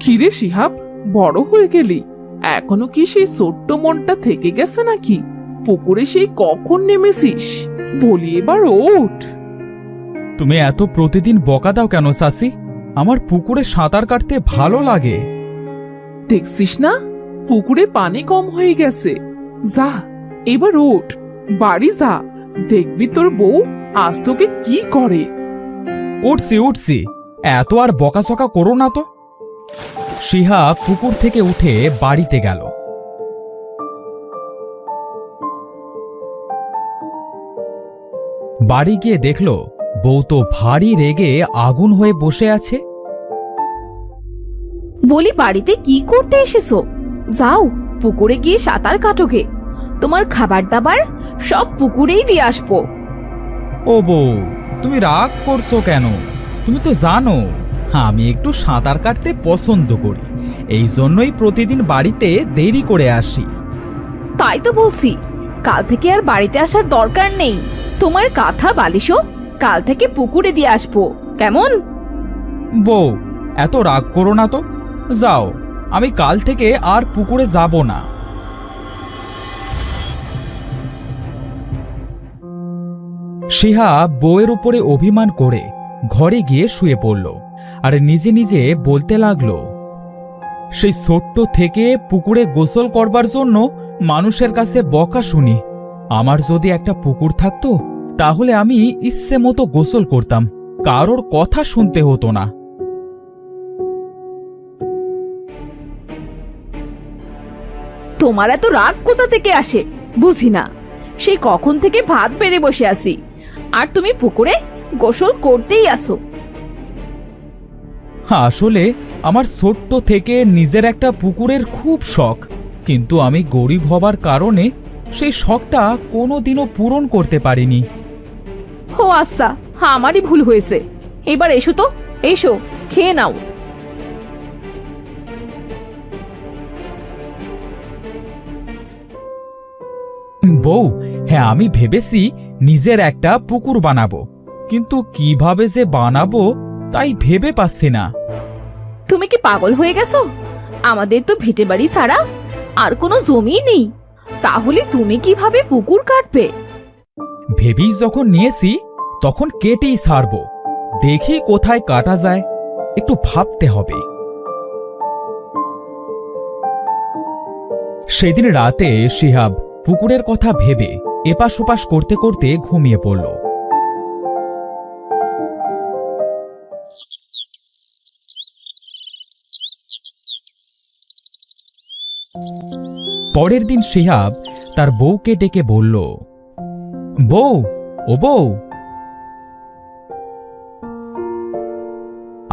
কিরে শিহাব, বড় হয়ে গেলি, এখনো কি সেই ছোট্ট মনটা থেকে গেছে নাকি? পুকুরে সেই কখন নেমেছিস? বলি এবার ওঠ। তুমি এত প্রতিদিন বকা দাও কেন চাচি? আমার পুকুরে সাঁতার কাটতে ভালো লাগে। দেখছিস না, পুকুরে পানি কম হয়ে গেছে। যা, এবার ওঠ, বাড়ি যা। দেখবি তোর বউ আজ তোকে কি করে। উঠছি উঠছি, এত আর বকাচকা করো না তো। শিহাব পুকুর থেকে উঠে বাড়িতে গেল। বাড়ি গিয়ে দেখল বউ তো ভারী রেগে আগুন হয়ে বসে আছে। বলি বাড়িতে কি করতে এসেছো? যাও পুকুরে গিয়ে সাঁতার কাটোগে। তোমার খাবার দাবার সব পুকুরেই দিয়ে আসবো। ও বউ, তুমি রাগ করছো কেন? তুমি তো জানো আমি একটু সাঁতার কাটতে পছন্দ করি, এই জন্যই প্রতিদিন বাড়িতে দেরি করে আসি। তাই তো বলছি, কাল থেকে আর বাড়িতে আসার দরকার নেই। তোমার কাঁথা বালিশও কাল থেকে পুকুরে দিয়ে আসবো, কেমন? বউ, এত রাগ করো না তো। যাও, আমি কাল থেকে আর পুকুরে যাব না। শিহাব বউয়ের উপরে অভিমান করে ঘরে গিয়ে শুয়ে পড়ল আর নিজে নিজে বলতে লাগলো, সেই ছোট্ট থেকে পুকুরে গোসল করবার জন্য মানুষের কাছে বকা শুনি। আমার যদি একটা পুকুর থাকতো তাহলে আমি ইচ্ছে মতো গোসল করতাম, কারোর কথা শুনতে হতো না। তোমার এত রাগ কোথা থেকে আসে বুঝি না। সেই কখন থেকে ভাত বেড়ে বসে আছি, আর তুমি পুকুরে গোসল করতেই আসো। আসলে আমার ছোট্ট থেকে নিজের একটা পুকুরের খুব শখ, কিন্তু আমি গরিব হবার কারণে সেই শখটা কোনোদিনও পূরণ করতে পারিনি। ও আচ্ছা, আমারই ভুল হয়েছে। এবার এসো তো, এসো খেয়ে নাও। বউ, হ্যাঁ আমি ভেবেছি নিজের একটা পুকুর বানাবো, কিন্তু কিভাবে যে বানাবো তাই ভেবে পাচ্ছি না। তুমি কি পাগল হয়ে গেছো? আমাদের তো ভিটে বাড়ি ছাড়া আর কোনো জমি নেই, তাহলে তুমি কিভাবে পুকুর কাটবে? ভেবেই যখন নিয়েছি তখন কেটেই ছাড়বো। দেখি কোথায় কাটা যায়, একটু ভাবতে হবে। সেদিন রাতে শিহাব পুকুরের কথা ভেবে এপাশ ওপাশ করতে করতে ঘুমিয়ে পড়ল। পরের দিন শিহাব তার বউকে ডেকে বলল, বউ, ও বউ,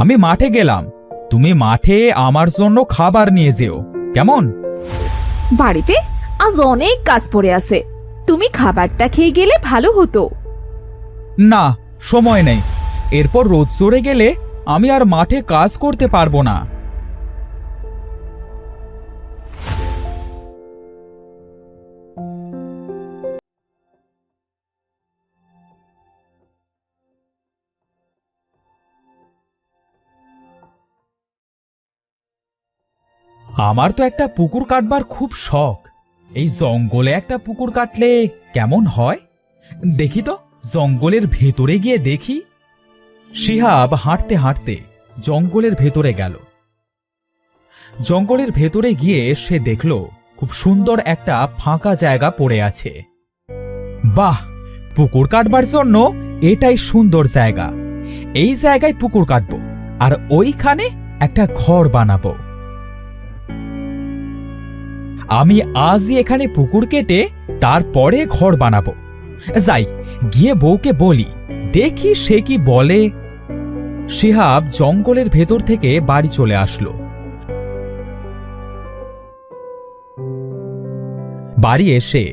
আমি মাঠে গেলাম, তুমি মাঠে আমার জন্য খাবার নিয়ে যেও, কেমন? বাড়িতে আজ অনেক কাজ পড়ে আছে, তুমি খাবারটা খেয়ে গেলে ভালো হতো। না, সময় নেই, এরপর রোদ চড়ে গেলে আমি আর মাঠে কাজ করতে পারবো না। আমার তো একটা পুকুর কাটবার খুব শখ। এই জঙ্গলে একটা পুকুর কাটলে কেমন হয়? দেখি তো, জঙ্গলের ভেতরে গিয়ে দেখি। শিহাব হাঁটতে হাঁটতে জঙ্গলের ভেতরে গেল। জঙ্গলের ভেতরে গিয়ে সে দেখল খুব সুন্দর একটা ফাঁকা জায়গা পড়ে আছে। বাহ, পুকুর কাটবার জন্য এটাই সুন্দর জায়গা। এই জায়গায় পুকুর কাটবো আর ওইখানে একটা ঘর বানাবো। আমি আজই এখানে পুকুর কেটে তারপরে ঘর বানাবো। যাই, গিয়ে বউকে বলি, দেখি সে কি বলে। শিহাব জঙ্গলের ভেতর থেকে বাড়ি চলে আসলো। বাড়ি এসে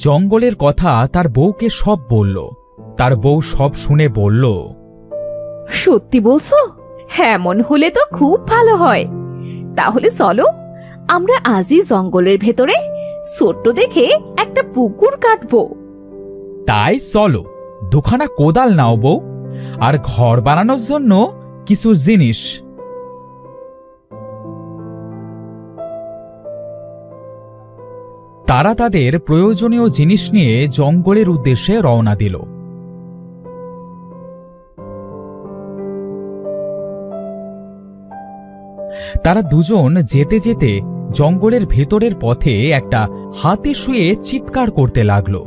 জঙ্গলের কথা তার বউকে সব বলল। তার বউ সব শুনে বলল, সত্যি বলছো? এমন হলে তো খুব ভালো হয়। তাহলে চলো আমরা আজই জঙ্গলের ভেতরে ছোট্ট দেখে একটা পুকুর কাটবো। তাই চলো, দুখানা কোদাল নাও বউ, আর ঘর বানানোর জন্য কিছু জিনিস। তারা তাদের প্রয়োজনীয় জিনিস নিয়ে জঙ্গলের উদ্দেশ্যে রওনা দিল। তারা দুজন যেতে যেতে জঙ্গলের ভেতরের পথে একটা হাতি শুয়ে চিৎকার করতে লাগলো।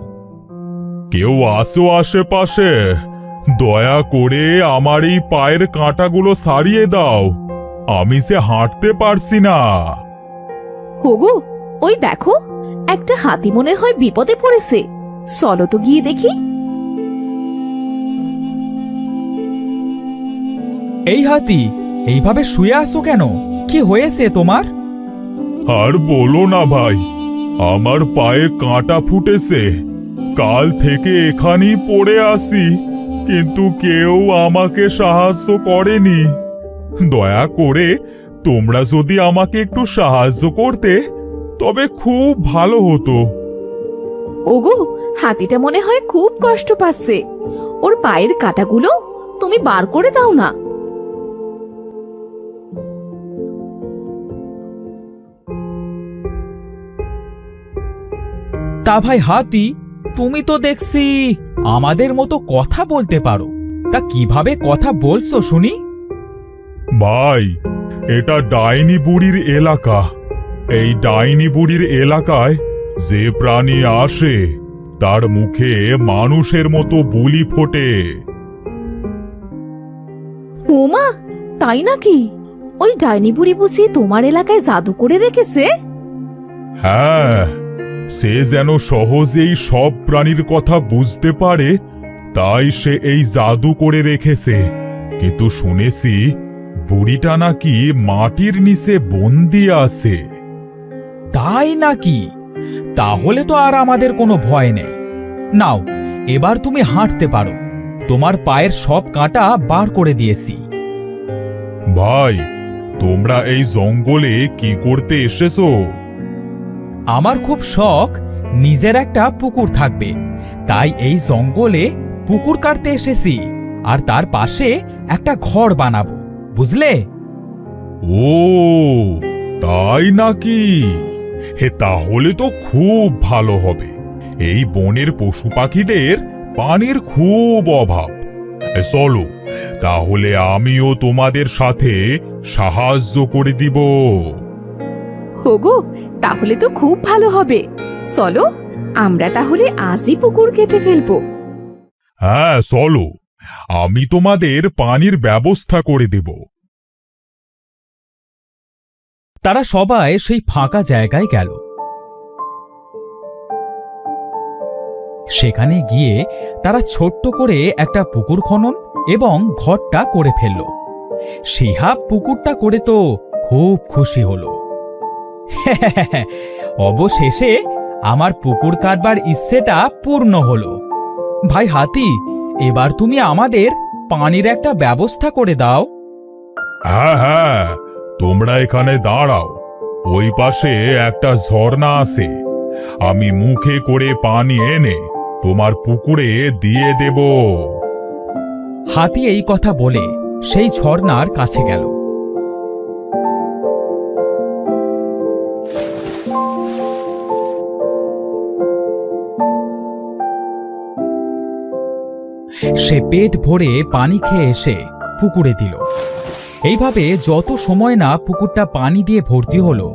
কেউ আসো আশেপাশে, দয়া করে আমার এই পায়ের কাঁটাগুলো সারিয়ে দাও, আমি সে হাঁটতে পারছি না। হোগো, ওই দেখো, একটা হাতি মনে হয় বিপদে পড়েছে। চলো তো গিয়ে দেখি। এই হাতি, এইভাবে শুয়ে আছো কেন? কি হয়েছে তোমার? আর বলো না ভাই, আমার পায়ে কাঁটা ফুটেছে। কাল থেকে এখানেই পড়ে আসি, কিন্তু কেউ আমাকে সাহায্য করেনি। দয়া করে তোমরা যদি আমাকে একটু সাহায্য করতে তবে খুব ভালো হতো। ওগো, হাতিটা মনে হয় খুব কষ্ট পাচ্ছে। ওর পায়ের কাঁটাগুলো তুমি বার করে দাও না। তা ভাই হাতি, তুমি তো দেখছি আমাদের মতো কথা বলতে পারো। তা কিভাবে কথা বলছো শুনি? ভাই, এটা ডাইনি বুড়ির এলাকা। এই ডাইনি বুড়ির এলাকায় যে প্রাণী আসে তার মুখে মানুষের মতো বুলি ফোটে। ওমা, তাই নাকি? ওই ডাইনি বুড়ি বুঝি তোমার এলাকায় জাদু করে রেখেছে? হ্যাঁ, সে যেন সহজেই সব প্রাণীর কথা বুঝতে পারে, তাই সে এই জাদু করে রেখেছে। কিন্তু শুনেছি বুড়িটা নাকি মাটির নিচে বন্দি আছে। তাই নাকি? তাহলে তো আর আমাদের কোনো ভয় নেই। নাও, এবার তুমি হাঁটতে পারো। তোমার পায়ের সব কাঁটা বার করে দিয়েছি। ভাই, তোমরা এই জঙ্গলে কি করতে এসেছো? আমার খুব শখ নিজের একটা পুকুর থাকবে, তাই এই জঙ্গলে পুকুর কাটতে এসেছি, আর তার পাশে একটা ঘর বানাবো, বুঝলে? ও, তাই নাকি? হে, তাহলে তো খুব ভালো হবে। এই বনের পশু পাখিদের পানির খুব অভাব। চলো, তাহলে আমিও তোমাদের সাথে সাহায্য করে দিব। হোগো, তাহলে তো খুব ভালো হবে। চলো, আমরা তাহলে আজই পুকুর কেটে ফেলবো। হ্যাঁ, চলো, আমি তোমাদের পানির ব্যবস্থা করে দেব। তারা সবাই সেই ফাঁকা জায়গায় গেল। সেখানে গিয়ে তারা ছোট্ট করে একটা পুকুর খনন এবং ঘরটা করে ফেলল। শিহাব পুকুরটা করে তো খুব খুশি হল। অবশেষে আমার পুকুর কাটবার ইচ্ছেটা পূর্ণ হলো। ভাই হাতি, এবার তুমি আমাদের পানির একটা ব্যবস্থা করে দাও। হ্যাঁ হ্যাঁ, তোমরা এখানে দাঁড়াও। ওই পাশে একটা ঝর্ণা আছে, আমি মুখে করে পানি এনে তোমার পুকুরে দিয়ে দেব। হাতি এই কথা বলে সেই ঝর্ণার কাছে গেল। সে পেট ভরে পানি খেয়ে এসে পুকুরে দিল। এইভাবে যত সময় না পুকুরটা পানি দিয়ে ভর্তি হলো,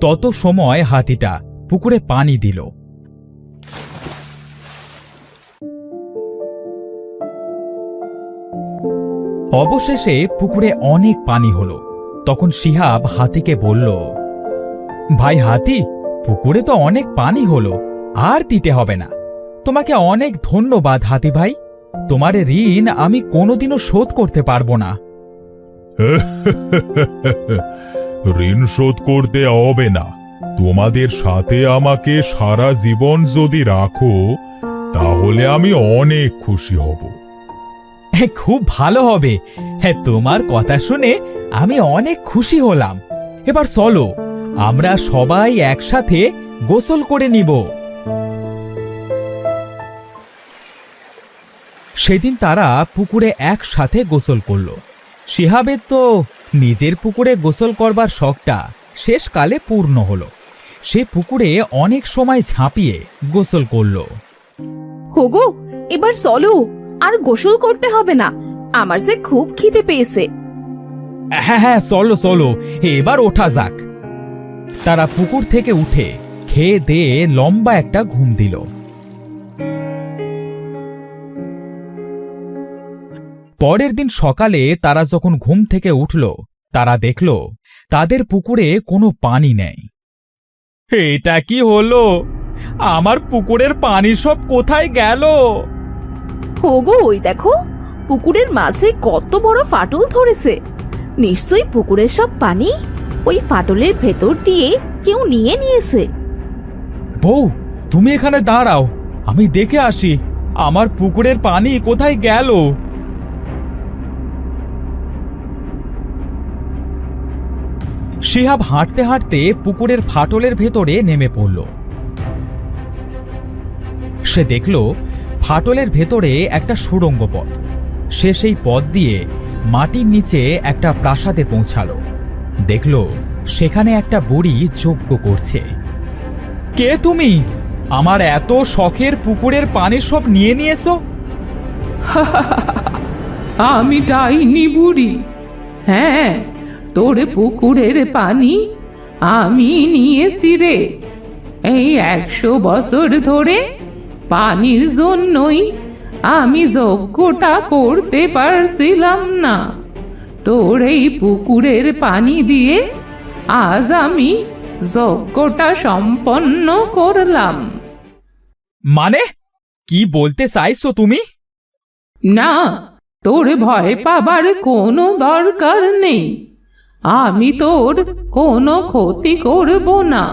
তত সময় হাতিটা পুকুরে পানি দিল। অবশেষে পুকুরে অনেক পানি হলো। তখন শিহাব হাতিকে বলল, ভাই হাতি, পুকুরে তো অনেক পানি হলো, আর দিতে হবে না। তোমাকে অনেক ধন্যবাদ হাতি ভাই, তোমার ঋণ আমি কোনোদিনও শোধ করতে পারবো না। ঋণ শোধ করতে হবে না। তোমাদের সাথে আমাকে সারা জীবন যদি রাখো, তাহলে আমি অনেক খুশি হব। খুব ভালো হবে। হ্যাঁ, তোমার কথা শুনে আমি অনেক খুশি হলাম। এবার চলো, আমরা সবাই একসাথে গোসল করে নিব। সেদিন তারা পুকুরে একসাথে গোসল করল। শিহাবের তো নিজের পুকুরে গোসল করবার শখটা শেষকালে পূর্ণ হলো। সে পুকুরে অনেক সময় ঝাঁপিয়ে গোসল করলো। হোগো, এবার চলো, আর গোসল করতে হবে না, আমার যে খুব খিদে পেয়েছে। হ্যাঁ হ্যাঁ, চলো চলো, এবার ওঠা যাক। তারা পুকুর থেকে উঠে খেয়ে দিয়ে লম্বা একটা ঘুম দিল। পরের দিন সকালে তারা যখন ঘুম থেকে উঠল, তারা দেখল তাদের পুকুরে কোনো পানি নেই। এটা কি হলো? আমার পুকুরের পানি সব কোথায় গেল? হোগো, ওই দেখো, পুকুরের মাঝে কত বড় ফাটল ধরেছে। নিশ্চয়ই পুকুরের সব পানি ওই ফাটলের ভেতর দিয়ে কেউ নিয়ে নিয়েছে। বউ, তুমি এখানে দাঁড়াও, আমি দেখে আসি আমার পুকুরের পানি কোথায় গেল। শিহাব হাঁটতে হাঁটতে পুকুরের ফাটলের ভেতরে নেমে পড়ল। সে দেখল ফাটলের ভেতরে একটা সুড়ঙ্গ পথ। সে সেই পথ দিয়ে মাটির নিচে একটা প্রাসাদে পৌঁছালো। দেখল সেখানে একটা বুড়ি যজ্ঞ করছে। কে তুমি? আমার এত শখের পুকুরের পানি সব নিয়ে নিয়েছো? আমি ডাইনি বুড়ি। হ্যাঁ, তোর পুকুরের পানি আমি নিয়েছি রে। এই 100 বছর ধরে পানির জন্যই আমি যজ্ঞটা করতে পারছিলাম না। তোর এই পুকুরের পানি দিয়ে আজ আমি যজ্ঞটা সম্পন্ন করলাম। মানে কি বলতে চাইছো তুমি? না, তোর ভয় পাবার কোনো দরকার নেই। আমি তোর কোনো ক্ষতি করব না।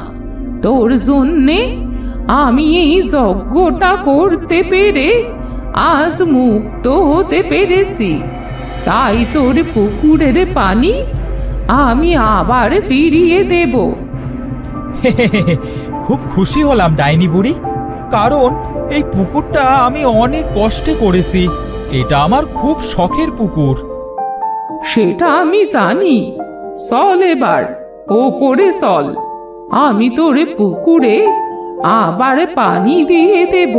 তোর জন্যে আমি এই যজ্ঞটা করতে পেরে আজ মুক্ত হতে পেরেছি। তাই তোর পুকুরের পানি আমি আবার ফিরিয়ে দেব। খুব খুশি হলাম ডাইনি বুড়ি, কারণ এই পুকুরটা আমি অনেক কষ্টে করেছি। এটা আমার খুব শখের পুকুর। সেটা আমি জানি। চল এবার ওপরে চল, আমি তোর পুকুরে আবার পানি দিয়ে দেব।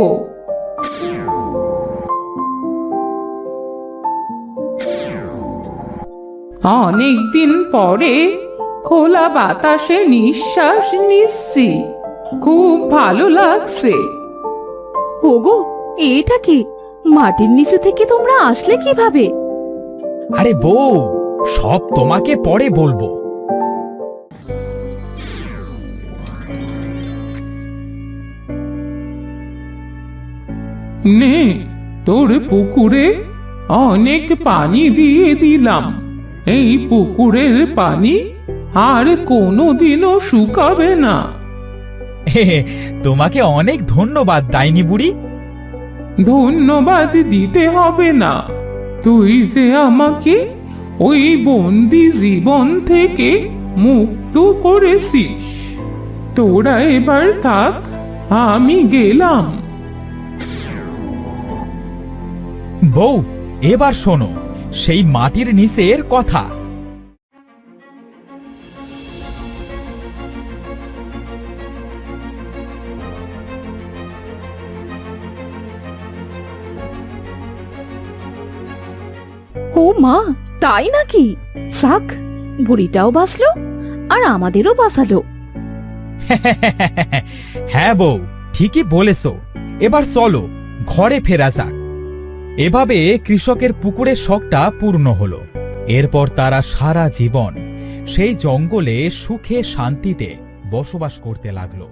অনেকদিন পরে খোলা বাতাসে নিঃশ্বাস নিচ্ছি, খুব ভালো লাগছে। হোগো, এটা কি? মাটির নিচে থেকে তোমরা আসলে কিভাবে? আরে বউ, সব তোমাকে পরে বলবো। নে, তোর পুকুরে অনেক পানি দিয়ে দিলাম। এই পুকুরের পানি আর কোনোদিনও শুকাবে না। তোমাকে অনেক ধন্যবাদ ডাইনি বুড়ি। ধন্যবাদ দিতে হবে না। তুই যে আমাকে ওই বন্দি জীবন থেকে মুক্ত করেছিস। তোরা এবার থাক, আমি গেলাম। বউ, এবার শোনো সেই মাটির নিচের কথা। ও মা, তাই নাকি? সাক, বুড়িটাও বাঁচলো আর আমাদেরও বাঁচালো। হ্যাঁ বউ, ঠিকই বলেছ। এবার চলো ঘরে ফেরা যাক। এভাবে কৃষকের পুকুরের শখটা পূর্ণ হলো। এরপর তারা সারা জীবন সেই জঙ্গলে সুখে শান্তিতে বসবাস করতে লাগলো।